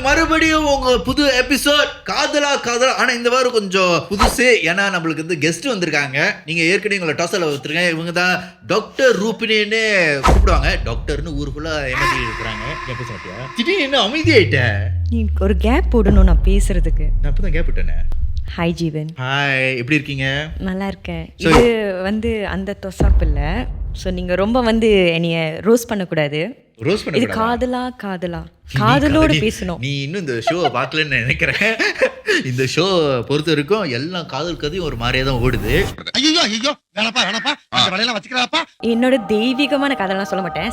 மறுபடியும் உங்க புது எபிசோட் காதலா. ஆனா இந்த வாரம் கொஞ்சம் புதுசு, ஏன்னா நம்மளுக்கு வந்து கெஸ்ட் வந்திருக்காங்க. நீங்க ஏற்கனவே உங்களை டாஸ்ல வச்சிருக்கேன். இவங்க தான் டாக்டர் ரூபினின்னு கூப்பிடுவாங்க. டாக்டர்னு ஊருக்குள்ள ஏமாத்தி இருக்கிறாங்க. திடீர்னு என்ன அமைதியாயிட்ட? நீ ஒரு கேப் போடணும் நான் பேசுறதுக்கு. நான் இப்பதான் கேப் விட்டேனே. ஹாய் ஜீவன். ஹாய், எப்படி இருக்கீங்க? நல்லா இருக்கேன். இது வந்து அந்த தொசாப் இல்ல. ஸோ நீங்க ரொம்ப வந்து என்னைய ரோஸ் பண்ணக்கூடாது. ரோஸ் பண்ண இது காதலா காதலோடு பேசணும். நீ இன்னும் இந்த ஷோ பார்க்கலன்னு நினைக்கிறேன். இந்த ஷோ பொறுத்த வரைக்கும் எல்லாம் காதல் கதையும் ஒரு மாதிரியே தான் ஓடுது. என்னோட தெய்வீகமான காதலாம் சொல்ல மாட்டேன்,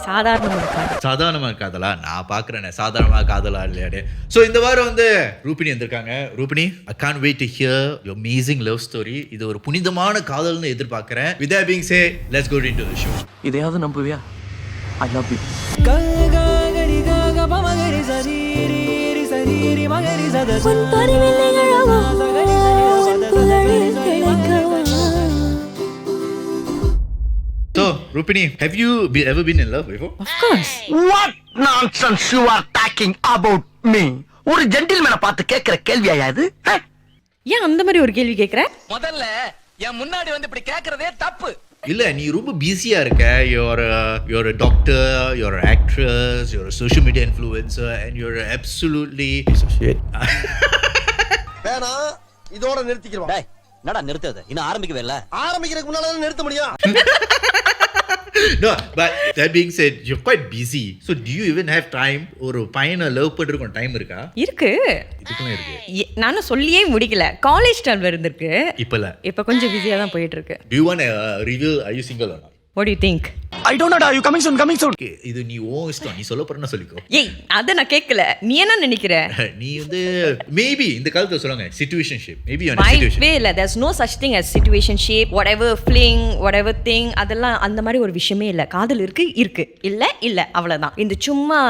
சாதாரணமான காதலா நான் பாக்குறேன். சாதாரணமான காதலா இல்லையாடு. ஸோ இந்த வாரம் வந்து ரூபினி வந்திருக்காங்க. Rubini, I can't wait to hear your amazing love story. இது ஒரு புனிதமான காதல்னு எதிர்பார்க்கிறேன். With that being said, let's go into the show. இதையாவது நம்புவியா? I love you. So, Rupini, have you ever been in love before? Of course. What nonsense you are talking about me? ஒரு ஜென்டில்மேனை பார்த்து கேட்கிற கேள்வியா இது? ஏன் அந்த மாதிரி ஒரு கேள்வி கேக்குற? முதல்ல என் முன்னாடி வந்து இப்படி கேக்குறதே தப்பு. இல்ல, நீ ரொம்ப பிஸியா இருக்க. you're a doctor, you're an actress, you're a social media influencer, and you're absolutely piece of shit. வேணா இதோட நிறுத்திக்கிறோம். டேய், என்னடா நிறுத்துறது? இன்னும் ஆரம்பிக்கவே இல்ல. ஆரம்பிக்கிறதுக்கு முன்னால நிறுத்த முடியும். No, but that being said, you're quite busy. So do you even have time? ஒரு பையனை லவ் பண்றதுக்கு டைம் இருக்கா? இருக்கு. இதுக்குள்ள இருக்கு. நானும் சொல்லியே முடிக்கல. காலேஜ் டைம் இருந்திருக்கு. இப்ப கொஞ்சம் பிஸியா தான் போயிட்டு இருக்கு. Do you want to reveal, are you single or not? What do you think? I don't know. Are you coming soon? Okay, இது நீ ஓ இஷ்டம். நீ சொல்ல போறேன்னா சொல்லிக்கோ. ஏய், அத நான் கேட்கல. நீ என்ன நினைக்கிற? நீ வந்து மேபி இந்த காலத்துல சொல்லுங்க situationship. Maybe on a situation. Why இல்ல, there's no such thing as situationship, whatever fling, whatever thing. அதெல்லாம் அந்த மாதிரி ஒரு விஷயமே இல்ல. காதல் இருக்கு. இல்ல அவ்வளவுதான். இந்த சும்மா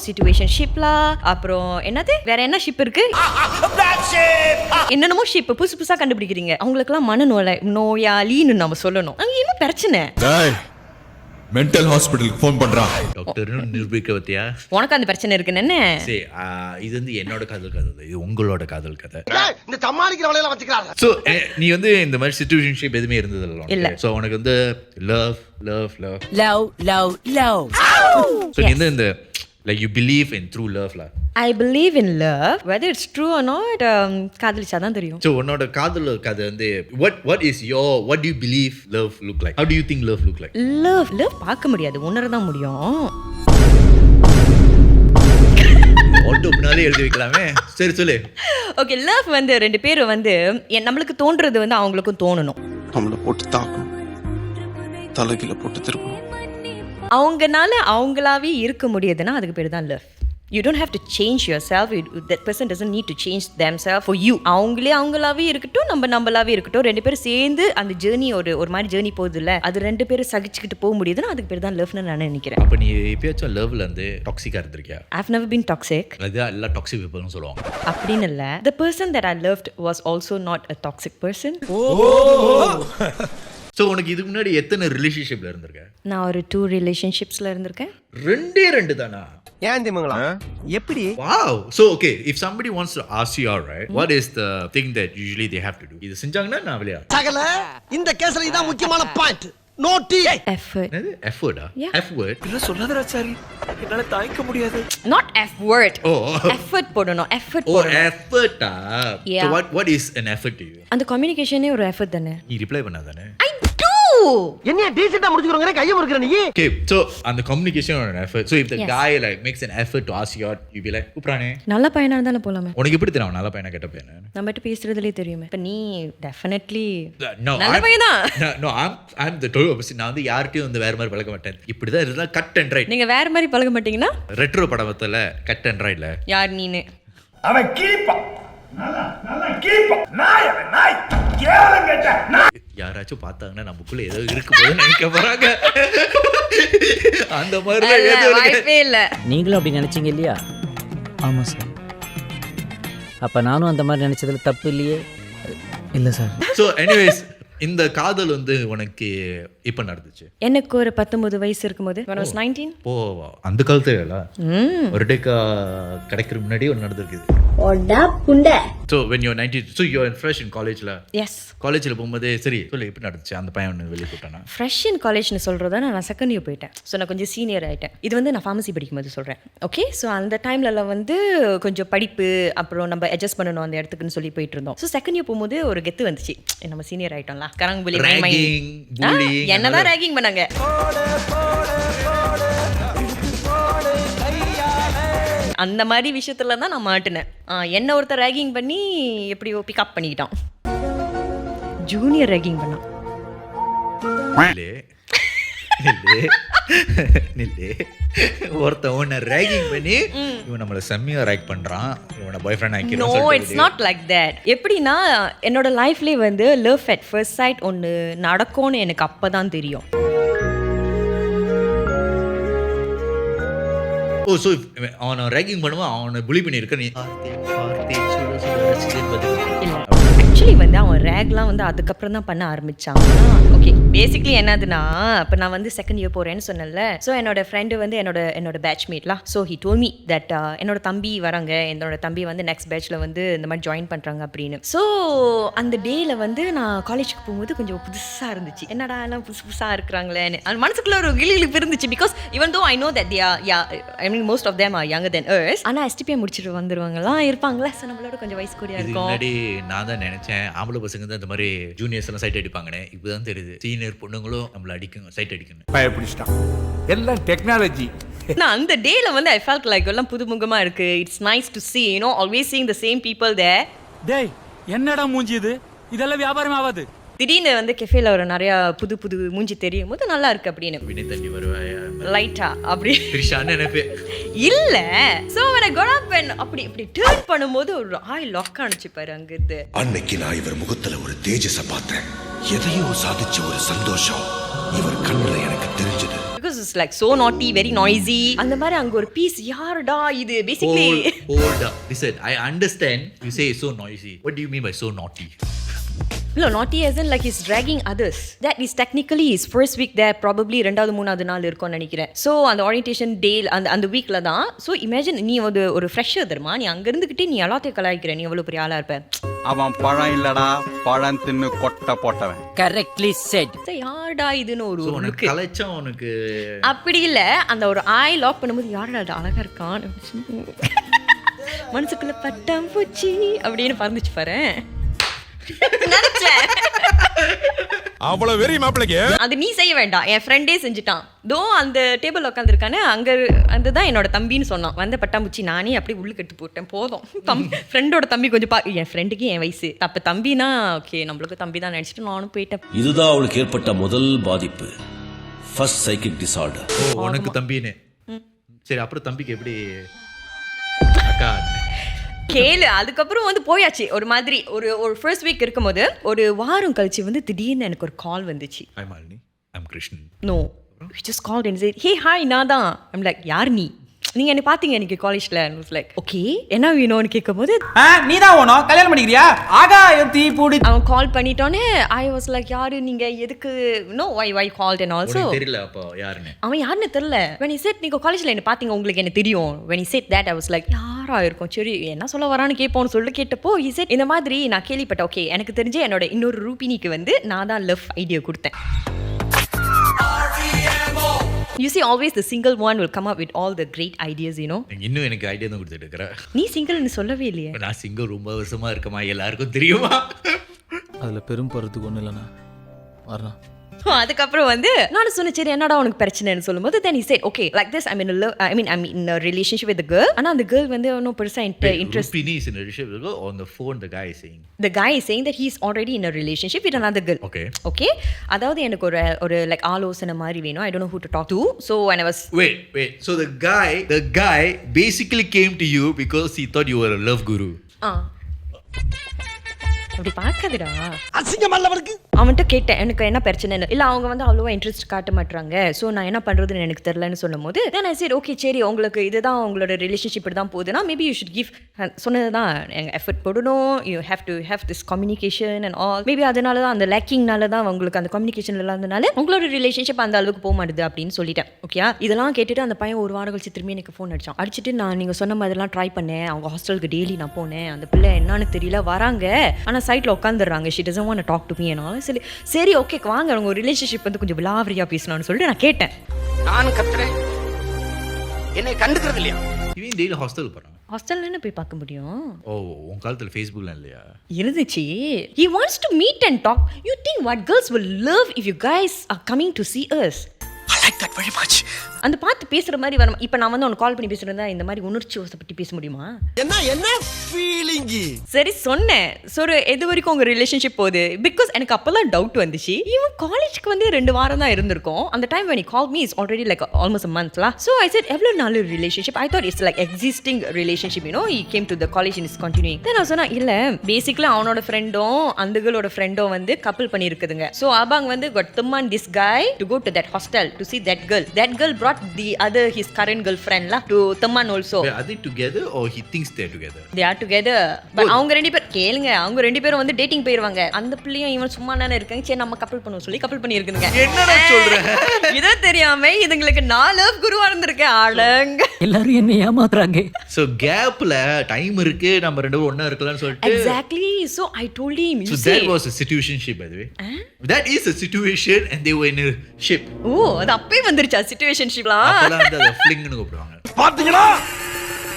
situationshipல அப்புறம் என்னது வேற என்ன ஷிப் இருக்கு? என்னென்னமோ ஷிப் புதுசா கண்டுபிடிக்கிறீங்க. அவங்களுக்கெல்லாம் நோயாளின்னு நாம சொல்லணும். அங்க என்ன பிரச்சனை? மென்டல் ஹாஸ்பிடலுக்கு ஃபோன் பண்றான். டாக்டர்னு நிரூபிக்க வத்தியா? உனக்கு அந்த பிரச்சனை இருக்குன்னு என்ன? சரி, இது வந்து என்னோட காதல் கதை, இது உங்களோட காதல் கதை. இந்த சமாளிக்கிற வலையில வச்சுக்கிறாங்க. சோ நீ வந்து இந்த மாதிரி சிச்சுவேஷன்ஷிப் எதுவுமே இருந்தது இல்ல. சோ உனக்கு வந்து லவ் சோ நீ இந்த like you believe in true love la. I believe in love, whether it's true or not, காதலிச்சாதான் தெரியும். So உன்னோட காதல் கதை வந்து what do you believe love look like? How do you think love look like? love பார்க்க முடியாது, உணரதான் முடியும். ஆட்டோப்னாலே எழுதி வைக்கலாமே. சரி சொல்லு. ஓகே, லவ் வந்து ரெண்டு பேரும் வந்து நம்மளுக்கு தோன்றது வந்து அவங்களுக்கும் தோணணும். நம்மள போட்டு தாக்கணும், தலைகில போட்டு திருப்பணும். அவங்கனால அவங்களாவே இருக்க முடியுதுன்னா அதுக்கு பேர் தான் love. You don't have to change yourself. That person doesn't need to change themselves for you. அவங்களாவே இருக்கட்டும், நம்மளாவே இருக்கட்டும், ரெண்டு பேரும் சேர்ந்து அந்த ஜேர்னி ஒரு மாதிரி ஜேர்னி போகுதுல்ல, அது ரெண்டு பேரும் சகிச்சுக்கிட்டு போக முடியுதுன்னா அதுக்கு பேர் தான் லவ்னு நான் நினைக்கிறேன். அப்ப நீ எப்பயாச்சும் லவ்ல இருந்து டாக்ஸிக்கா இருந்திருக்கியா? I've never been toxic. அதான் எல்லா டாக்ஸிக் பீப்பிள்னு சொல்லுவாங்க. அப்படின்னு இல்ல. The person that I loved was also not a toxic person. So உனக்கு இதுக்கு முன்னாடி எத்தனை ரிலேஷன்ஷிப்ல இருந்திருக்க? நான் ஒரு 2 ரிலேஷன்ஷிப்ஸ்ல இருந்திருக்கேன். ரெண்டு தானா? ஏன் திமுங்களா? எப்படி? Wow. So okay, if somebody wants to ask you out, right, what is the thing that usually they have to do? இது செஞ்சாங்கன்னா நான் வெளியா? சகல இந்த கேஸ்ல இதான் முக்கியமான பாயிண்ட். Naughty Effort. என்னது எஃபோர்ட்டா? Yeah. எஃபோர்ட் இல்ல சொல்லாதடா சாரி. என்னால தாங்கிக்க முடியாது. Not F word. Oh. Effort போடணும். Effort Oh, போடணும். எஃபோர்ட்டா? Yeah. So what is an effort to you? அந்த கம்யூனிகேஷனே ஒரு எஃபர்ட் தானே. நீ ரிப்ளை பண்ணாதானே? I do. என்ன டீசென்ட்டா முடிச்சுக்கறங்க கைய முறுக்குற நீ. Okay, so அந்த communication or an effort. So if the Yes. guy like makes an effort to ask you out, you be like, "கூப்றானே." நல்ல பையனா இருந்தாலும் போலாமே. உனக்கு எப்படி தெரியும் நல்ல பையனா கெட்ட பையனா? நம்மட்ட பேசுறதுலயே தெரியுமே. இப்ப நீ டெஃபினெட்லி No, நல்ல பையன் தான். No, I'm the total opposite. நான் வந்து யார்கிட்டயும் வந்து வேற மாதிரி பழக மாட்டேன். இப்படி தான் இருந்தா கட் அண்ட் ரைட். நீங்க வேற மாதிரி பழக மாட்டீங்கன்னா? ரெட்ரோ படத்துல கட் அண்ட் ரைட்ல. யார் நீனு? அவன் கீப்பா நல்லா கீப்பா நாய் கேவலம் கேட்ட நாய். யாராச்சும் பார்த்தாங்கன்னா நமக்குள்ள ஏதோ இருக்கு போது நினைக்க போறாங்க. அந்த மாதிரி வாய்ப்பே இல்ல. நீங்களும் அப்படி நினைச்சீங்க இல்லையா? ஆமாம் சார். அப்போ நானும் அந்த மாதிரி நினைச்சதுல தப்பு இல்லையே? இல்லை சார். So anyways, இந்த காதல் வந்து உனக்கு இப்ப நடந்துச்சு? எனக்கு ஒரு 19 வயசு இருக்கும்போது when I was 19. ஓ அந்த காலத்துல இல்ல, ஒரு டேக்கா கிடைக்கிற முன்னாடி ஒன்று நடந்திருக்குது. So when you're 19, so you're fresh in collegeல. Yes. காலேஜ்ல போகும்போது சரி சொல்லு எப்படி நடந்துச்சு? அந்த பையன் ஒன்று வெளியே போட்டானா? ஃப்ரெஷ் இன் காலேஜ்னு சொல்கிறத நான் செகண்ட் இயர் போயிட்டேன். ஸோ நான் கொஞ்சம் சீனியர் ஆகிட்டேன். இது வந்து நான் ஃபார்மசி படிக்கும்போது சொல்கிறேன். ஓகே, ஸோ அந்த டைம்லலாம் வந்து கொஞ்சம் படிப்பு அப்புறம் நம்ம அட்ஜஸ்ட் பண்ணணும் அந்த இடத்துக்குன்னு சொல்லி போயிட்டு இருந்தோம். ஸோ செகண்ட் இயர் போகும்போது ஒரு கெத்து வந்துச்சு, நம்ம சீனியர் ஆகிட்டோம்ல, கரங்குபுலி என்னதான் ரேகிங் பண்ணாங்க. அந்த மாதிரி விஷயத்துல தான் நான் மாட்டினேன். என்ன ஒருத்தர் ரேகிங் பண்ணி எப்படியோ பிக்கப் பண்ணிக்கிட்டான். ஜூனியர் ரேகிங் பண்ணான். ஒருத்தன் உன்னை ரேகிங் பண்ணி இவன் நம்மள செம்மியா ரேக் பண்றான், இவனை பாய் ஃப்ரெண்ட் ஆக்கிடுவான். No, it's not like that. எப்படின்னா என்னோட லைஃப்லேயே வந்து லவ் அட் ஃபர்ஸ்ட் சைட் ஒன்று நடக்கும்னு எனக்கு அப்பதான் தெரியும். ஓ ஸோ அவனை ரேகிங் பண்ணுவான், அவனை புலி பண்ணியிருக்க நீ ஆக்சுவலி வந்து அவன் ரேக்லாம் வந்து அதுக்கப்புறம் தான் பண்ண ஆரம்பிச்சான். ஓகே, பேசிக்லி என்னதுன்னா இப்போ நான் வந்து செகண்ட் இயர் போகிறேன்னு சொன்னேன்ல. ஸோ என்னோட ஃப்ரெண்டு வந்து என்னோட பேட்ச்மேட்லாம். So he told me that என்னோட தம்பி வராங்க, என்னோட தம்பி வந்து நெக்ஸ்ட் பேட்ச்சில் வந்து இந்த மாதிரி ஜாயின் பண்ணுறாங்க அப்படின்னு. ஸோ அந்த டேயில் வந்து நான் காலேஜுக்கு போகும்போது கொஞ்சம் புதுசாக இருந்துச்சு. என்னடா எல்லாம் புதுசாக இருக்கிறாங்களேன்னு அந்த மனசுக்குள்ள ஒரு கிளிப்பு இருந்துச்சு. Because even though I know that I mean most of them are younger than us. ஆனால் எஸ்டிபிஐ முடிச்சுட்டு வந்துருவாங்கலாம் இருப்பாங்களே. ஸோ நம்மளோட கொஞ்சம் வயசு கூடியா இருக்கும். முன்னாடி நான் தான் நினைச்சேன் ஆம்பளை பசங்க தான் இந்த மாதிரி ஜூனியர்ஸ் எல்லாம் சைட் அடிப்பாங்கன்னு. இப்பதான் தெரியுது சீனியர் பொண்ணுங்களும் நம்மள அடிக்குங்க, சைட் அடிக்கணும். பயப்பிடிச்சிட்டான். எல்லாம் டெக்னாலஜி. நான் அந்த டேல வந்து ஐ ஃபெல்ட் லைக் எல்லாம் புதுமுகமா இருக்கு. It's nice to see, you know, always seeing the same people there. டேய் என்னடா மூஞ்சி இது, இதெல்லாம் வியாபாரம் ஆகாது. திடீர்னு வந்து கெஃபேல ஒரு நிறைய புது மூஞ்சி தெரியும் போது நல்லா இருக்கு அப்படின்னு வினி தண்ணி வருவாயா லைட்டா அப்படி திரிஷான்னு நினைப்பே இல்ல. So when I got up and அப்படி டர்ன் பண்ணும்போது ஒரு ஆய் லாக் ஆனிச்சு பாரு அங்க இருந்து. அன்னைக்கு நான் இவர் முகத்துல ஒரு தேஜஸ பார்த்தேன். எதையோ சாதிச்ச ஒரு சந்தோஷம் இவர் கண்ணுல எனக்கு தெரிஞ்சது. Because it's like so naughty, very noisy. அந்த மாதிரி அங்க ஒரு பீஸ் யாருடா இது basically. Hold up. Listen, I understand you say it's so noisy. What do you mean by so naughty? No, naughty as in like he's dragging others. That is technically his first week there, probably 2வது 3வது நாள் இருக்கும்னு நினைக்கிறேன். So அந்த orientation டே அந்த வீக்ல தான். So imagine நீ வந்து ஒரு ஃப்ரெஷ்ஷர் தெரியுமா, நீ அங்க இருந்துகிட்டே நீ எல்லாத்தையும் கலாய்க்கிற, நீ எவ்வளவு பெரிய ஆளா இருப்ப. அவன் பழம் இல்லடா, பழம் தின்னு கொட்டை போட்டவன். Correctly set. யாருடா இதுன்னு ஒரு உனக்கு கலைச்சா உனக்கு அப்படி இல்ல. அந்த ஒரு ஐ லாக் பண்ணும்போது யாருடா அழகா இருக்கான் மனசுக்குள்ள பட்டம் பூச்சி அப்படின்னு பறந்துச்சு பாரு. அவ்வளவு வெறி மாப்பிளைக்கு அது நீ செய்ய வேண்டாம், என் ஃப்ரெண்டே செஞ்சுட்டான். தோ அந்த டேபிள் உட்காந்துருக்கானே அங்க அதுதான் என்னோட தம்பின்னு சொன்னான். வந்த பட்டாம்பூச்சி நானே அப்படி உள்ளுக்கு எடுத்து போட்டேன். போதும் ஃப்ரெண்டோட தம்பி கொஞ்சம் என் ஃப்ரெண்டுக்கு என் வயசு அப்ப தம்பினா ஓகே நம்மளுக்கு தம்பி தான் நினைச்சிட்டு நானும் போயிட்டேன். இதுதான் அவளுக்கு ஏற்பட்ட முதல் பாதிப்பு, ஃபர்ஸ்ட் சைக்கிக் டிசார்டர். உனக்கு தம்பின்னு சரி, அப்புறம் தம்பிக்கு எப்படி அக்கா கேளு. அதுக்கப்புறம் வந்து போயாச்சு ஒரு மாதிரி. ஒரு ஃபர்ஸ்ட் வீக் இருக்கும்போது ஒரு வாரம் கழிச்சு வந்து திடீர்னு எனக்கு ஒரு கால் வந்துச்சு. Hi Malini, I'm Krishnan. No, he just called and said, hey hi நான் தான். I'm like யார் நீ, நீங்க என்ன பாத்தீங்க எனக்கு காலேஜ்ல. I was like okay என்ன வேணும்னு கேட்கும்போது நீ தான் ஓணும் கல்யாணம் பண்ணிக்கிறியா ஆகாயம் தீ பூடி. அவன் கால் பண்ணிட்டோன்னே I was like யாரு நீங்க எதுக்கு, no why called and also தெரியல அப்போ யாருன்னு. அவன் யாருன்னு தெரியல. when he said நீங்க காலேஜ்ல என்ன பாத்தீங்க உங்களுக்கு என்ன தெரியும். when he said that I was like யாரா இருக்கும், சரி என்ன சொல்ல வரான்னு கேட்போம்னு சொல்லி கேட்டப்போ he said இந்த மாதிரி நான் கேள்விப்பட்டேன். ஓகே எனக்கு தெரிஞ்சு என்னோட இன்னொரு ரூபினிக்கு வந்து நான் தான் லவ் ஐடியா கொடுத்தேன். You see, always the single one will come up with all the great ideas, you know. இன்னும் எனக்கு ஐடியா தான் கொடுத்துட்டு இருக்கற. நீ சிங்கிள்னு சொல்லவே இல்லையே. நான் சிங்கிள் ரொம்ப வருஷமா இருக்கமா, எல்லாருக்கும் தெரியுமா. அதுல பெரும் பருத்துக்கு ஒண்ணு இல்லனா வரணும். அதுக்கப்புறம் வந்து நானும் சொன்னேன் சரி என்னடா உனக்கு பிரச்சனைன்னு சொல்லும்போது then he said okay like this I'm in a relationship with the girl. ஆனா அந்த girl வந்து இன்னும் பெருசா interest. Rupini is in a relationship with the girl. On the phone the guy is saying that he is already in a relationship with another girl. Okay அதாவது எனக்கு ஒரு like ஆலோசனை மாதிரி வேணும். I don't know who to talk to. So when I was wait so the guy basically came to you because he thought you were a love guru. அப்படி பார்க்காதடா, அசிங்கம் அல்லவருக்கு. அவன்கிட்ட கேட்டேன் எனக்கு என்ன பிரச்சனைன்னு. இல்லை அவங்க வந்து அவ்வளோவா இன்ட்ரெஸ்ட் காட்ட மாட்டாங்க, ஸோ நான் என்ன பண்ணுறதுன்னு எனக்கு தெரிலன்னு சொல்லும் போது then I said ஓகே சரி உங்களுக்கு இதுதான் உங்களோட ரிலேஷன்ஷிப் தான் போகுதுன்னா மேபி யூ ஷுட் கிவ் சொன்னது தான் எஃபர்ட் போடணும், you have to have this communication and all. Maybe அதனால தான் அந்த லேக்கிங்னால தான் உங்களுக்கு அந்த கம்யூனிகேஷன் இல்லாதனால உங்களோட ரிலேஷன்ஷிப் அந்த அளவுக்கு போக மாட்டுது அப்படின்னு சொல்லிட்டேன். ஓகே இதெல்லாம் கேட்டுட்டு அந்த பையன் ஒரு வாரம் கழிச்சு திரும்பி எனக்கு ஃபோன் அடிச்சுட்டு நான் நீங்கள் சொன்ன மாதிரிலாம் ட்ரை பண்ணேன், அவங்க ஹாஸ்டலுக்கு டெய்லி நான் போனேன், அந்த பிள்ளை என்னன்னு தெரியல வராங்க ஆனால் சைட்டில் உட்காந்துடுறாங்க, she doesn't want to talk to me என்னாலும் சரி சரி ஓகே வாங்க உங்கள் ரிலேஷன்ஷிப் வந்து கொஞ்சம் விலாவரியாக பேசலாம்னு சொல்லிட்டு நான் கேட்டேன். நான் கத்துறேன் என்னை கண்டுக்கிறது இல்லையா? இவன் டெய்லி ஹாஸ்டல் போறாங்க. ஹாஸ்டல்ல என்ன போய் பார்க்க முடியும்? ஓ உன் காலத்துல ஃபேஸ்புக்லாம் இல்லையா? இருந்துச்சு. He wants to meet and talk. You think what girls will love if you guys are coming to see us? I like that very much. அந்த பார்த்து பேசுற மாதிரி வரும். இப்போ நான் வந்து உனக்கு கால் பண்ணி பேசுறதா இந்த மாதிரி உணர்ச்சி வசப்பட்டு பேச முடியுமா? என்ன ஃபீலிங்? சரி சொன்னேன். சரி எது வரைக்கும் உங்க ரிலேஷன்ஷிப் போகுது? பிகாஸ் எனக்கு அப்பெல்லாம் டவுட் வந்துச்சு. இவன் காலேஜ்க்கு வந்து 2 வாரம் தான் இருந்திருக்கும். அந்த time when he called me is already like almost a month lah. So I said எவ்வளவு நாள் relationship? I thought it's like existing relationship, you know. He came to the college and is continuing. Then I சொன்னா இல்ல basically அவனோட ஃப்ரெண்டும் அந்த கேர்ளோட ஃப்ரெண்டும் வந்து கப்பல் பண்ணி இருக்குதுங்க. So அவங்க வந்து got Thuman this guy to go to that hostel to see that girl. That girl brought the other his current girlfriend lah to Thuman also. Are they together or he thinks they're together? They are together. But அவங்க 2 பேர் கேளுங்க அவங்க 2 பேரும் வந்து dating போயிருவாங்க. அந்த பிள்ளையும் இவன் சும்மா தானே இருக்காங்க, சரி நம்ம கப்பல் பண்ணுவோம் சொல்லி கப்பல் பண்ணி இருக்குதுங்க. என்னடா சொல்ற? இத தெரியாம இதுங்களுக்கு நான் லவ் குருவா இருந்திருக்கேன். அடங்க எல்லாரும் என்ன ஏமாத்துறாங்க. So gapல டைம் இருக்கு நம்ம 2 பேரும் ஒண்ணா இருக்கலாம்னு சொல்லிட்டு. Exactly. So I told him. So that was a situationship by the way. That is a situation and they were in a ship. ஓ அது அப்பவே வந்துருச்சா சிச்சுவேஷன்ஷிப்லாம்? அப்பலாம் வந்து அத ஃப்ளிங்னு கூப்பிடுவாங்க. பாத்தீங்களா?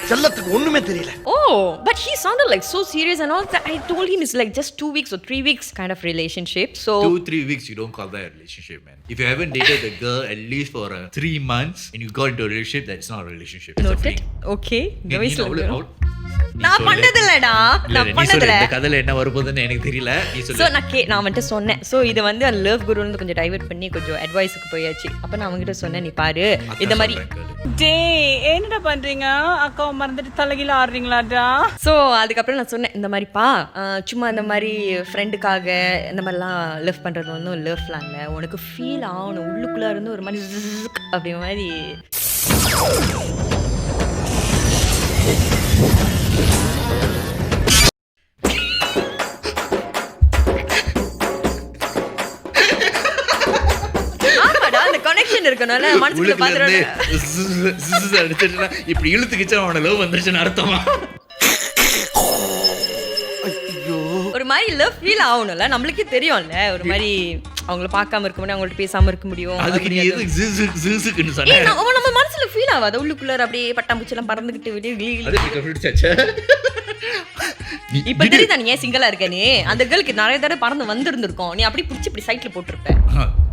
செல்லத்துக்கு ஒண்ணுமே தெரியல. Oh, but he sounded like so serious and all that. I told him it's like just 2 weeks or 3 weeks kind of relationship. So 2-3 weeks you don't call that a relationship, man. If you haven't dated a girl at least for 3 months and you got into a relationship, that's not a relationship. That's a noted. fling. Okay. நீ கவனிச்சு அவளு- நான் பண்ணதில்லடா. நான் நீ சொல்லு, பண்ணதில்ல. இந்த கதையில என்ன வரப்போகுதுன்னு எனக்கு தெரியல. நீ ஸோ சொல்லு. நான் வந்துட்டு சொன்னேன். ஸோ இது வந்து லவ் குருன்னு கொஞ்சம் டைவர்ட் பண்ணி கொஞ்சம் அட்வைஸுக்கு போயாச்சு. அப்போ நான் அவங்ககிட்ட சொன்னேன் நீ பாரு இந்த மாதிரி என்னடா பண்றீங்க அக்காவை மறந்துட்டு தலைகீழ ஆடுறீங்களாடா. ஸோ அதுக்கப்புறம் நான் சொன்னேன் இந்த மாதிரிப்பா சும்மா இந்த மாதிரி ஃப்ரெண்டுக்காக இந்த மாதிரிலாம் லவ் பண்ணுறது ஒன்றும் லவ்லாம் இல்லை, உனக்கு ஃபீல் ஆகணும் உள்ளுக்குள்ளே இருந்து ஒரு மாதிரி அப்படி மாதிரி. கனெக்ஷன் இருக்கணும்ல மனசுக்குள்ள பாத்துறேன். இப்படி இழுத்துக்கிச்சா அவன லவ் வந்துருச்சுன்னு அர்த்தமா? ஒரு மாதிரி லவ் ஃபீல் ஆகணும்ல, நம்மளுக்கே தெரியும்ல ஒரு மாதிரி அவங்கள பார்க்காம இருக்க முடியும், அவங்கள்ட்ட பேசாம இருக்க முடியும். அதுக்கு நீ எதுக்கு ஜிசுக்குன்னு சொன்ன? நம்ம மனசுல ஃபீல் ஆகாது, உள்ளுக்குள்ள அப்படியே பட்டாம்பூச்சி எல்லாம் பறந்துகிட்டு இப்ப தெரியுதா நீ ஏன் சிங்கிளா இருக்க? நீ அந்த கேர்ளுக்கு நிறைய தடவை பறந்து வந்திருந்திருக்கோம், நீ அப்படி பிடிச்சி இப்படி சைட்ல போட்டுருப்ப.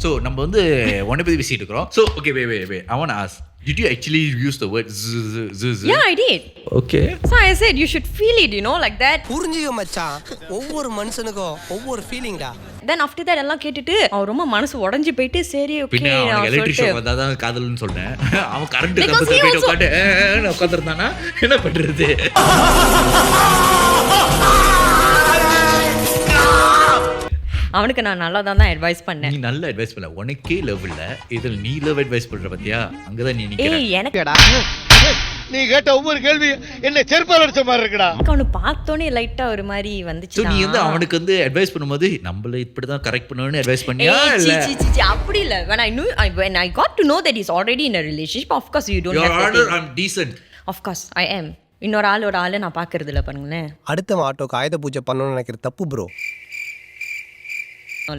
So நம்ம வந்து ஒன்ன பத்தி பேசிட்டு இருக்கோம். So okay wait I want to ask, did you actually use the word z? Yeah, I did. Okay. So I said you should feel it, you know, like that. புரிஞ்சியோ மச்சான், ஒவ்வொரு மனுஷனுக்கும் ஒவ்வொரு ஃபீலிங்டா. Then after that எல்லாம் கேட்டுட்டு அவ ரொம்ப மனசு உடைஞ்சு போயிட்டு சரி ஓகே பின்ன அவன் எலக்ட்ரிஷியன் வந்தாதான் காதல்னு சொன்னேன். அவன் கரண்ட் கம்பத்துல போய் உட்கார்ந்திருந்தானா என்ன பண்றது? அவனுக்கு நான் நல்லா தான் அட்வைஸ் பண்ணேன். நீ நல்ல அட்வைஸ் பண்ணல, உனக்கே லவ் இல்ல, இதுல நீ லவ் அட்வைஸ் பண்ற பத்தியா? அங்கதான் நீ நிக்கிற. ஏய் எனக்கு நீ கேட்ட ஒவ்வொரு கேள்வி என்ன செருப்பால அடிச்ச மாதிரி இருக்குடா. அவனு பார்த்தோனே லைட்டா ஒரு மாதிரி வந்துச்சு. சோ நீ வந்து அவனுக்கு வந்து அட்வைஸ் பண்ணும்போது நம்மள இப்படி தான் கரெக்ட் பண்ணனும்னு அட்வைஸ் பண்ணியா இல்ல? அப்படி இல்ல. when I got to know that he's already in a relationship, of course you don't Your have honor, to. I'm decent. Of course I am. இன்னொரு ஆளை நான் பாக்குறது இல்ல பாருங்களேன். அடுத்த ஆட்டோக்கு ஆயுத பூஜை பண்ணனும்னு நினைக்கிற தப்பு bro.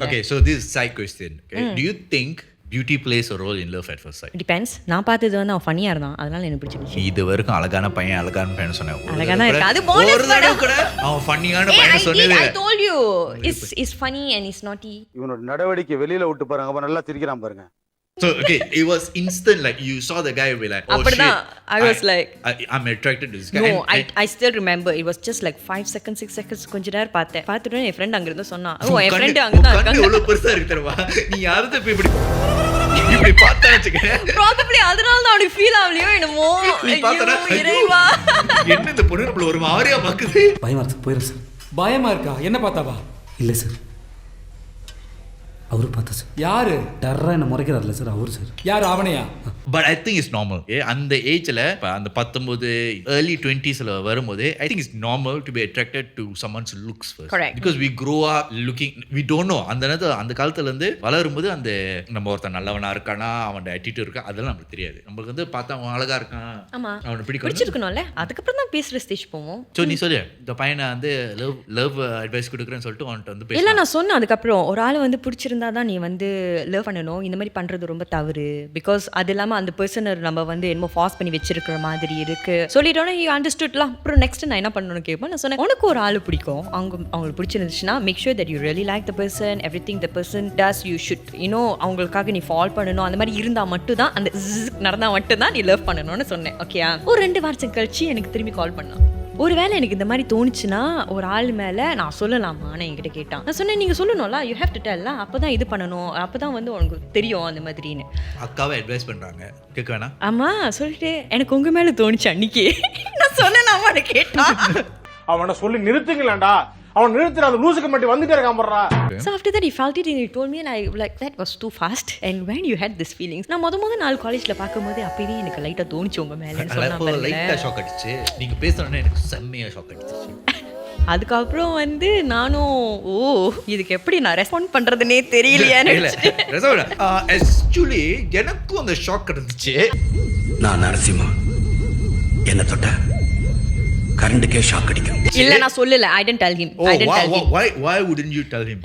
Okay, so this is side question. Okay? Do you think beauty plays a role in love at first sight? Depends. நான் பார்த்தது வந்து அவன் ஃபன்னியா இருந்தான், அதனால எனக்கு பிடிச்சிருச்சு. இது வரைக்கும் அழகான பையன் சொன்னேன். அழகான இருக்கு, அது bonus ஒரு தடவை கூட அவன் ஃபன்னியான பையன் சொன்னதே. I told you is funny and is naughty. இவனோட நடவடிக்கை வெளியில விட்டு பாருங்க, அப்ப நல்லா சிரிக்கிறான் பாருங்க. So okay, it was instant, like you saw the guy be like, oh Appadina, shit, I was like I'm attracted to this guy. No, I still remember it was just like 5 seconds 6 seconds கொஞ்ச நேரம் பார்த்தேன். பார்த்துட்டு என் friend அங்க இருந்து சொன்னா, ஓ என் friend அங்க தான் இருக்காங்க. எவ்வளவு பெருசா இருக்கு தெரியுமா? நீ யாரத போய் இப்படி பார்த்தா வெச்சுக்க. Probably அதனால தான் அவனுக்கு ஃபீல் ஆவலையோ என்னமோ. நீ பார்த்தா இறைவா என்ன இந்த பொண்ணு நம்மள ஒரு மாதிரியா பாக்குது. பயமா இருக்கு, போயிரு சார். பயமா இருக்கா? என்ன பார்த்தாவா? இல்ல சார். அவரு பார்த்தா சார். யாரு டர்ரா என்ன முறைக்கிறார்ல சார், அவரு சார். யார் அவனையா? But I think it's normal. அந்த ஏஜ்ல அந்த 19 early 20sல வரும்போது I think it's normal to be attracted to someone's looks first. Correct. Because we grow up looking, we don't know. அந்த நேரத்துல அந்த காலத்துல இருந்து வளரும்போது அந்த நம்ம ஒருத்தன் நல்லவனா இருக்கானா, அவனோட attitude இருக்கா, அதெல்லாம் நமக்கு தெரியாது. நமக்கு வந்து பார்த்தா அவன் அழகா இருக்கான், ஆமா அவனை பிடிக்கும். பிடிச்சிருக்கணும்ல, அதுக்கப்புறம் தான் பேசுற ஸ்டேஜ் போவோம். சோ நீ சொல்லு, இந்த பையனை வந்து லவ் அட்வைஸ் கொடுக்குறேன்னு சொல்லிட்டு அவன்கிட்ட வந்து இல்லை நான் சொன்னேன் அதுக்கப்புறம், ஒரு ஆள் வந்து பிடிச்சிருந்தா தான் நீ வந்து லவ் பண்ணணும், இந்த மாதிரி பண்ணுறது ரொம்ப தவறு. பிகாஸ் அது இல்லாமல் அந்த பர்சனை நம்ம வந்து என்னமோ ஃபாஸ்ட் பண்ணி வச்சிருக்கிற மாதிரி இருக்கு சொல்லிட்டோன்னா யூ அண்டர்ஸ்டுட்லாம். அப்புறம் நெக்ஸ்ட் நான் என்ன பண்ணணும்னு கேட்பேன். நான் சொன்னேன் உனக்கு ஒரு ஆள் பிடிக்கும், அவங்களுக்கு பிடிச்சிருந்துச்சுன்னா make sure that you really like the person, everything the person does you should you know அவங்களுக்காக நீ ஃபால் பண்ணணும். அந்த மாதிரி இருந்தால் மட்டும் தான், அந்த நடந்தால் மட்டும் தான் நீ லவ் பண்ணணும்னு சொன்னேன். ஓகே, ஒரு 2 வாரம் கழிச்சு எனக்கு திரும்பி கால் பண்ணான். ஒருவேளை எனக்கு இந்த மாதிரி தோணுச்சுன்னா ஒரு ஆள் மேலே நான் சொல்லலாமான்னு என்கிட்ட கேட்டான். நான் சொன்னேன் நீங்கள் சொல்லணும்ல, யூ ஹேவ் டு டெல்லாம், அப்போ தான் இது பண்ணணும், அப்போ தான் வந்து உனக்கு தெரியும் அந்த மாதிரின்னு. அக்காவை அட்வைஸ் பண்றாங்க, கேட்க வேணாம். ஆமாம் சொல்லிட்டு எனக்கு உங்கள் மேலே தோணுச்சு அன்னைக்கு. நான் சொல்லலாமான்னு கேட்டான். அவனை சொல்லி நிறுத்துங்களேன்டா, அவன் நிறுத்துற அந்த லூசுக்கு மட்டும் வந்துட்டே இருக்கான் போடுறா. So after that he felt it and he told me and I like that was too fast. And when you had this feelings, நான் முத நாள் காலேஜ்ல பாக்கும்போது அப்பவே எனக்கு லைட்டா தோணுச்சு உங்க மேலன்னு சொன்னா. லைட்டா ஷாக் அடிச்சு, நீங்க பேசணும்னா எனக்கு செம்மையா ஷாக் அடிச்சிச்சு. அதுக்கப்புறம் வந்து நானும் இதுக்கு எப்படி நான் ரெஸ்பாண்ட் பண்றதுனே தெரியலையான்னு ஆக்சுவலி எனக்கும் அந்த ஷாக் இருந்துச்சு. நான் நரசிம்மா, என்ன தொட்ட கரண்டுக்கே ஷாக் அடிக்கும். இல்ல நான் சொல்லல, I didn't tell him. Why wouldn't you tell him?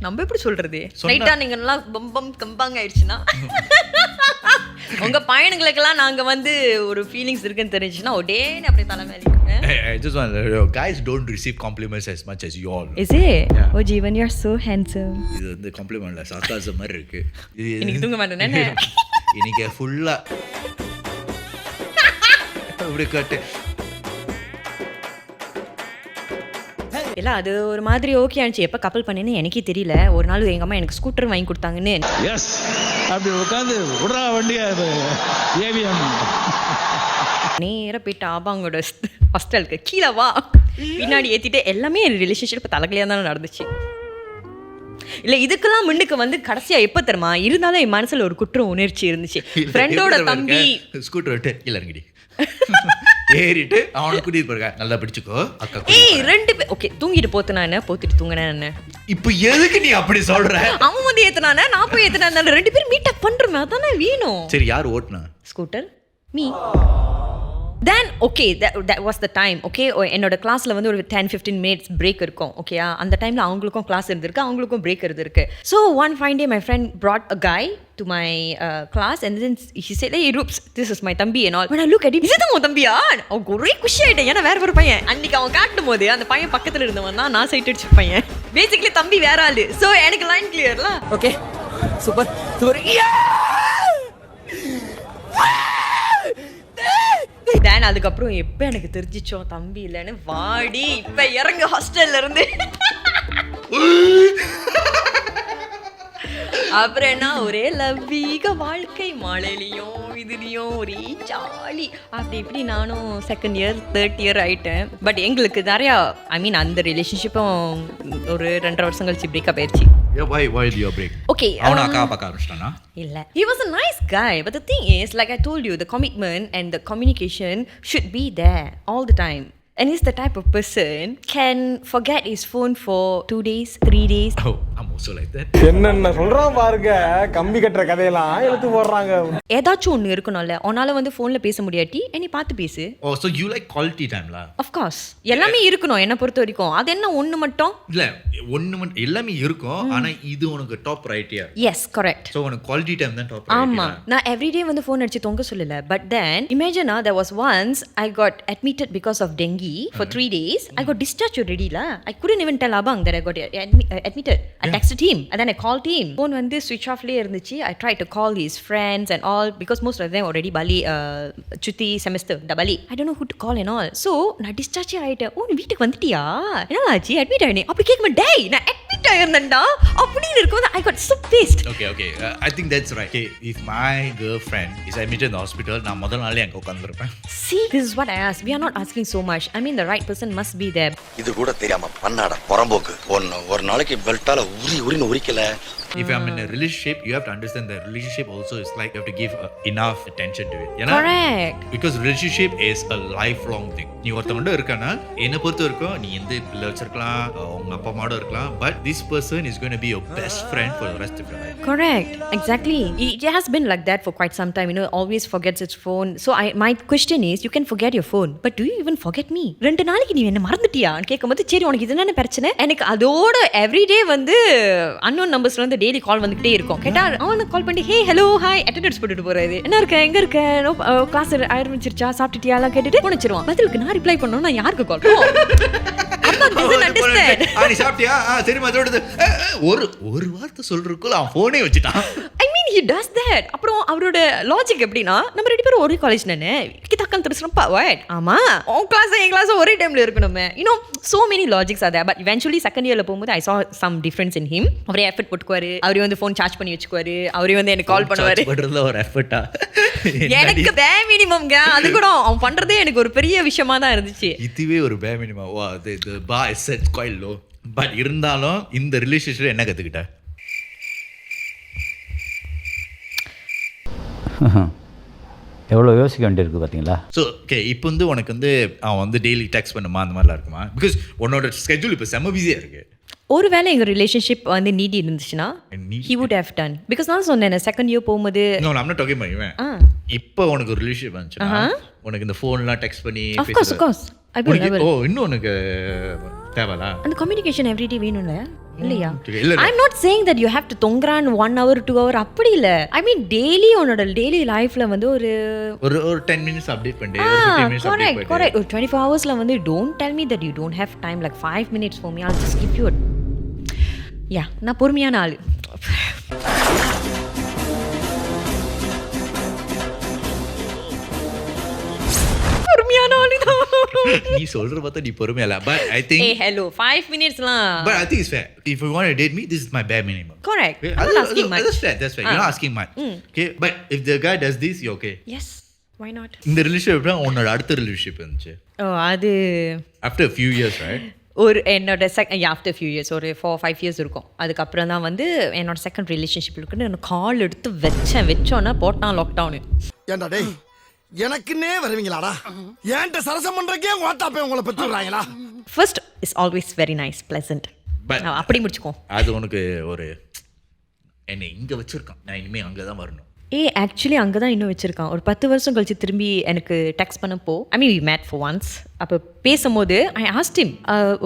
நம்ம எப்படி சொல்றது, ரைட்டா நீங்க எல்லாம் பம்பம் கம்பாங்க ஆயிடுச்சுன்னா உங்க பையனுங்களுக்கெல்லாம் நாங்க வந்து ஒரு ஃபீலிங்ஸ் இருக்குன்னு தெரிஞ்சுன்னா உடனே அப்படியே தலைமையில. I just want guys don't receive compliments as much as you all. Is it? Oh Jeevan, you're so handsome. இது வந்து காம்ப்ளிமெண்ட் இல்ல, சார்காசம் மாதிரி இருக்கு. இன்னைக்கு தூங்க மாட்டேனே. இன்னைக்கு ஃபுல்லா அப்படி கட்டு இல்ல அது ஒரு மாதிரி ஓகே ஆனிச்சு. எப்போ கப்பல் பண்ணேன்னு எனக்கே தெரியல. ஒரு நாள் எங்கள் அம்மா எனக்கு ஸ்கூட்டர் வாங்கி கொடுத்தாங்கன்னு எஸ் அப்படி உட்காந்து விடுறா வண்டியா ஏவிஎம் நேராக போயிட்டு ஆபாங்கோட ஹாஸ்டலுக்கு கீழே வா பின்னாடி ஏற்றிட்டு எல்லாமே என் ரிலேஷன்ஷிப் தலைகளையாக தானே நடந்துச்சு. இல்லை இதுக்கெல்லாம் முன்னுக்கு வந்து கடைசியாக எப்போ தருமா இருந்தாலும் என் மனசில் ஒரு குற்ற உணர்ச்சி இருந்துச்சு. ஃப்ரெண்டோட தம்பி ஸ்கூட்டர் விட்டு இல்லை இறங்கிடி ஏறிட்டு அவனை கூட்டிட்டு போயிருக்க, நல்லா பிடிச்சுக்கோ அக்கா. 2 பேர் ஓகே தூங்கிட்டு போத்துனானே, போத்திட்டு தூங்கினேன். இப்போ எதுக்கு நீ அப்படி சொல்ற? அவன் வந்து ஏத்துனானே, நான் போய் ஏத்துனா, 2 பேரும் மீட் அப் பண்றோமே, அதானே வேணும். சரி யார் ஓட்டுனா scooter? Me. Then okay, that was the time. Okay, என்னோட கிளாஸ்ல வந்து ஒரு 10-15 minutes break இருக்கும். ஓகேயா, அந்த டைம்ல அவங்களுக்கும் கிளாஸ் இருந்திருக்கு, அவங்களுக்கும் பிரேக் இருந்திருக்கு. So one fine day my friend brought a guy to my class and then he said, hey Rups, this is my தம்பி and all. When I look at him, is it உன் தம்பியா? அவன் ஒரே குஷி ஆயிட்டேன். ஏன்னா வேற ஒரு பையன் அன்னைக்கு அவன் காட்டும் போது அந்த பையன் பக்கத்துல இருந்தவன் தான், நான் சைட் அடிச்சு பையன். பேசிக்கலி தம்பி வேற ஆளு. ஸோ எனக்கு லைன் கிளியர்ல. Okay super super. தேன் அதுக்கப்புறம் எப்போ எனக்கு தெரிஞ்சிச்சோ தம்பி இல்லைன்னு, வாடி இப்போ இறங்கு ஹாஸ்டல்ல இருந்து. அப்புறம் என்ன ஒரே லவ்வீக வாழ்க்கை, மாலையிலையும் இதுலேயும் ஒரே ஜாலி. அப்படி இப்படி நானும் 2nd year 3rd year ஆயிட்டேன். பட் எங்களுக்கு நிறையா அந்த ரிலேஷன்ஷிப்பும் ஒரு 2.5 வருஷம் கழிச்சு பிரேக்கப் ஆயிடுச்சு. Why did you break? Okay. அவன அக்கா பார்க்க ஆரம்பிச்சிட்டானா? இல்ல. He was a nice guy, but the thing is, like I told you, the commitment and the communication should be there all the time. And he's the type of person can forget his phone for 2 days, 3 days. Oh, I'm also like that. என்னென்ன சொல்றான் பாருங்க, கம்பி கட்டுற கதையெல்லாம் எடுத்து போடுறாங்க. ஏதாச்சும் ஒன்று இருக்கணும்ல, உன்னால வந்து ஃபோன்ல பேச முடியாட்டி நீ பார்த்து பேசு. Oh, so you like quality time la? Of course. எல்லாமே இருக்கணும் என்ன பொறுத்த வரைக்கும். அது என்ன ஒன்று மட்டும்? இல்ல ஒன்று மட்டும் எல்லாமே இருக்கும், ஆனா இது உனக்கு டாப் ரைட்டியா? Yes, correct. So உனக்கு quality time தான் டாப் ரைட்டியா? ஆமா. நான் everyday வந்து ஃபோன் அடிச்சு தொங்க சொல்லல. But then imagine there was once I got admitted because of dengue for 3 days. I got discharged already la. I couldn't even tell Abang that I got admitted. I texted him and then I called him. Phone வந்து switch off லே இருந்துச்சு. I tried to call his friends and all because most of them already Bali chutti semester da Bali. I don't know who to call and all. So நான் discharge ஆயிட்டேன். நீ வீட்டுக்கு வந்துட்டியா? என்ன ஆச்சு? Admit ஆயினே. அப்படி கேட்க டேய் நான் admit கமிட் ஆயிருந்தேன்டா அப்படின்னு இருக்கும்போது I got so pissed. Okay. I think that's right. Okay, if my girlfriend is admitted in the hospital, நான் முதல் நாளே அங்க உட்கார்ந்திருப்பேன். See, this is what I asked. We are not asking so much. I mean, the right person must be there. இது கூட தெரியாம பண்ணாட புறம்போக்கு ஒரு நாளைக்கு பெல்ட்டால உரின்னு உரிக்கல. If I'm in a relationship, you have to understand that relationship also is like you have to give enough attention to it. ஏன்னா Correct. because relationship is a lifelong thing. நீ ஒருத்தவங்க இருக்கானா என்ன பொறுத்த வரைக்கும் நீ எந்த பிள்ளை வச்சிருக்கலாம் உங்க அப்பா அம்மாவோட இருக்கலாம் but this person is going to be your best friend for the rest of your life. Correct. Exactly. It has been like that for quite some time. You know, always forgets its phone. So my question is, you can forget your phone, but do you even forget me? 2 நாளைக்கு நீ என்ன மறந்துட்டியா கேட்கும்போது சரி உனக்கு இது என்ன பிரச்சனை எனக்கு அதோட எவ்ரிடே வந்து அன்னோன் நம்பர்ஸ்ல வந்து டெய்லி கால் வந்துகிட்டே இருக்கும் கேட்டா அவனை கால் பண்ணி ஹே ஹலோ ஹாய் அட்டெண்டன்ஸ் போட்டுட்டு போறாரு என்ன இருக்க எங்க இருக்க கிளாஸ் ஆரம்பிச்சிருச்சா சாப்பிட்டுட்டியா எல்லாம் கேட்டுட்டு போன் வச்சிருவான் பதிலுக்கு நான் ரிப்ளை பண்ணணும் நான் யாருக்கு கால் நீ சாப்பிட்டியா சரிமா ஒரு வார்த்தை சொல்றதுக்குள்ள அவன் போனே வச்சுட்டான். I mean he does that. அப்புறம் அவரோட லாஜிக் எப்படின்னா நம்ம 2 பேரும் ஒரே காலேஜ் தானே தக்கன் திருசனப்பா வாட் ஆமா உன் கிளாஸ் என் கிளாஸ் ஒரே டைம்ல இருக்கணுமே you know so many logics are there but eventually second yearல போகும்போது I saw some difference in him. அவரே எஃபர்ட் போட்டுக்குவாரு அவரே வந்து ஃபோன் சார்ஜ் பண்ணி வச்சுக்குவாரு அவரே வந்து எனக்கு கால் பண்ணுவாரு பண்றதுல ஒரு எஃபர்ட்டா எனக்கு பே மினிமம்ங்க அது கூட அவன் பண்றதே எனக்கு ஒரு பெரிய விஷயமா தான் இருந்துச்சு. இதுவே ஒரு பே மினிமம் வா the bar is set quite low but இருந்தாலும் இந்த ரிலேஷன்ஷிப்ல என்ன கத்துக்கிட்ட எவ்வளோ யோசிக்க வேண்டியிருக்கு பார்த்தீங்களா. ஸோ ஓகே இப்போ வந்து உனக்கு வந்து அவன் வந்து டெய்லி டெக்ஸ்ட் பண்ணுமா அந்த மாதிரிலாம் இருக்குமா பிகாஸ் உன்னோட ஸ்கெட்யூல் இப்போ செம்ம பிஸியாக இருக்கு. ஒருவேளை எங்கள் ரிலேஷன்ஷிப் வந்து நீடி இருந்துச்சுன்னா he would have done because நான் சொன்னேன் செகண்ட் இயர் போகும்போது I'm not talking about you. இப்போ உனக்கு ஒரு ரிலேஷன்ஷிப் வந்துச்சுன்னா உனக்கு இந்த ஃபோன்லாம் டெக்ஸ்ட் பண்ணி of course I will இன்னும் உனக்கு தேவலா அந்த கம்யூனிகேஷன் எவ்ரிடே வேணும்ல இல்லையா. I'm not saying that you have to தொங்கறான் 1 hour 2 hour அப்படி இல்ல. I mean daily உன்னோட டெய்லி லைஃப்ல வந்து ஒரு 10 minutes அப்டேட் பண்ணு ஒரு 15 minutes அப்டேட் பண்ணு. correct 24 hours-ல வந்து don't tell me that you don't have time like 5 minutes for me. I'll just give you நான் பொறுமையான ஆளு. பொறுமையான ஆளு நீ சொல்ற பார்த்தா நீ பொறுமையா இல்ல but I think hey hello 5 minutes-லாம் but I think it's fair if you want to date me this is my bare minimum. Correct. I'm not asking much. That's fair. You're not asking much. Okay but if the guy does this you're okay. Yes why not. இந்த ரிலேஷன்ஷிப்ல உன்னோட அடுத்த relationship இருந்துச்சு அது after a few years right ஒரு என்னோட after few years ஒரு 4-5 years இருக்கும் அதுக்கப்புறம் தான் வந்து என்னோட செகண்ட் ரிலேஷன்ஷிப் இருக்குன்னு எனக்கு கால் எடுத்து வச்சோன்னா போட்டான் லாக்டவுனு. ஏன்டா டேய் எனக்குன்னே வருவீங்களாடா ஏன்ட்ட சரசம் பண்றக்கே வாட்டாப்பே உங்களை பெற்றுறாங்களா. First is always very nice pleasant அப்படி முடிச்சுக்கோ. அது உனக்கு ஒரு என்னை இங்கே வச்சிருக்கான் நான் இனிமேல் அங்கே தான் வரணும். ஆக்சுவலி அங்கே தான் இன்னும் வச்சுருக்கான். ஒரு 10 வருஷம் கழிச்சு திரும்பி எனக்கு டெக்ஸ்ட் பண்ணப்போ we met for once. அப்போ பேசும்போது I asked him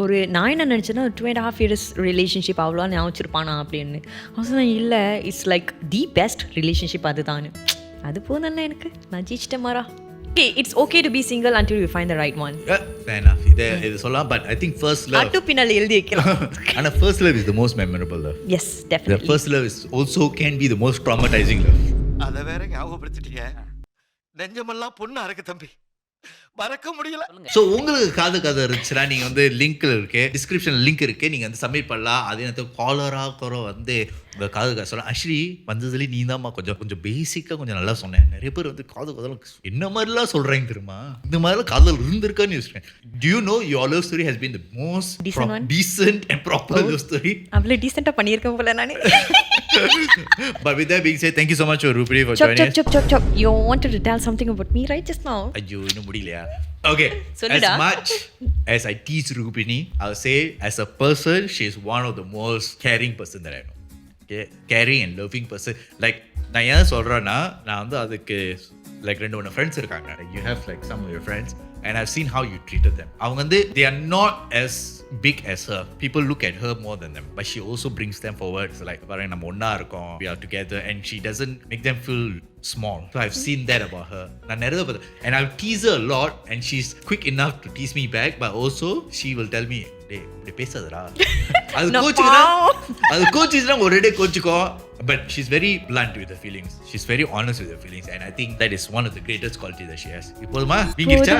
ஒரு நான் என்ன நினச்சேன்னா 2.5 years ரிலேஷன்ஷிப் அவ்வளோ ஞாபகம் வச்சிருப்பானா அப்படின்னு. அவன் இல்லை it's like the best relationship அதுதான். அது போதும் எனக்கு நான் ஜெயிச்சிட்டேன் மாறா. Okay, it's okay to be single until you find the right one. Fair enough. இது சொல்லலாம் but I think first love at பின்னால எழுதி வைக்கலாம். ஆனா first love is the most memorable love. Yes, definitely. The first love is also can be the most traumatizing love. அத வேற ஞாபகப்படுத்திட்டீங்க நெஞ்சமெல்லாம் பொண்ணா இருக்கு தம்பி மறக்க முடியல. ஸோ உங்களுக்கு காது இருந்துச்சுன்னா நீங்கள் வந்து லிங்க்ல இருக்கு டிஸ்கிரிப்ஷனில் லிங்க் இருக்கு நீங்கள் வந்து சப்மிட் பண்ணலாம். அதே நேரத்தில் காலராக வந்து உங்கள் காது சொல்லலாம். ஆக்சுவலி வந்ததுலேயே நீ தான்மா கொஞ்சம் பேசிக்காக கொஞ்சம் நல்லா சொன்னேன். நிறைய பேர் வந்து காதலாம் என்ன மாதிரிலாம் சொல்கிறேங்க தெரியுமா இந்த மாதிரிலாம் காதல் இருந்திருக்கான்னு யோசிச்சேன். Do you know your love story has been the most decent and proper love story? அவ்வளோ டீசெண்டாக பண்ணியிருக்கேன் போல நான். But with that being said, thank you so much Rupini for joining us. Chop. You wanted to tell something about me right just now? ஐயோ இன்னும் முடியலையா? Okay. Solida. As much as I tease Rupini, I'll say as a person, she's one of the most caring person that I know. Okay? Caring and loving person. Like நான் ஏன் சொல்றேன்னா நான் வந்து அதுக்கு like 2 friends இருக்காங்க. You have like some of your friends and I've seen how you treated them. அவங்க வந்து they are not as big as her. People look at her more than them, but she also brings them forward. So like பாருங்க நம்ம ஒண்ணா இருக்கோம், we are together, and she doesn't make them feel small. So I've seen that about her. நான் நிறைய and I'll tease her a lot and she's quick enough to tease me back, but also she will tell me டேய் இப்படி பேசாதடா. அது கோச்சுனா ஒரேடே கோச்சுக்கோ. But she's very blunt with her feelings. She's very honest with her feelings, and I think that is one of the greatest qualities that she has. இப்போதுமா வீங்கிடுச்சா?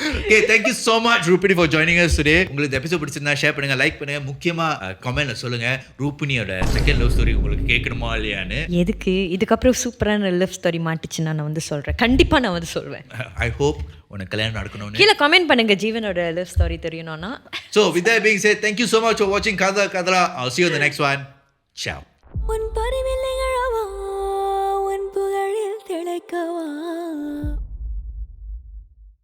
Okay, thank you so much Rupini for joining us today. உங்களுக்கு இந்த episode பிடிச்சிருந்தா share பண்ணுங்க, like பண்ணுங்க, முக்கியமா கமெண்ட்ல சொல்லுங்க ரூபினியோட second love story உங்களுக்கு கேட்கணுமா இல்லையான்னு. எதுக்கு இதுக்கப்புறம் சூப்பரான லவ் ஸ்டோரி மாட்டுச்சுன்னா நான் வந்து சொல்றேன், கண்டிப்பா நான் வந்து சொல்வேன். I hope உனக்கு கல்யாணம் நடக்கணும்னு கீழே கமெண்ட் பண்ணுங்க ஜீவனோட லவ் ஸ்டோரி தெரியணும்னா. So with that being said, thank you so much for watching Kadala Kadala. I'll see you in the next one. Ciao.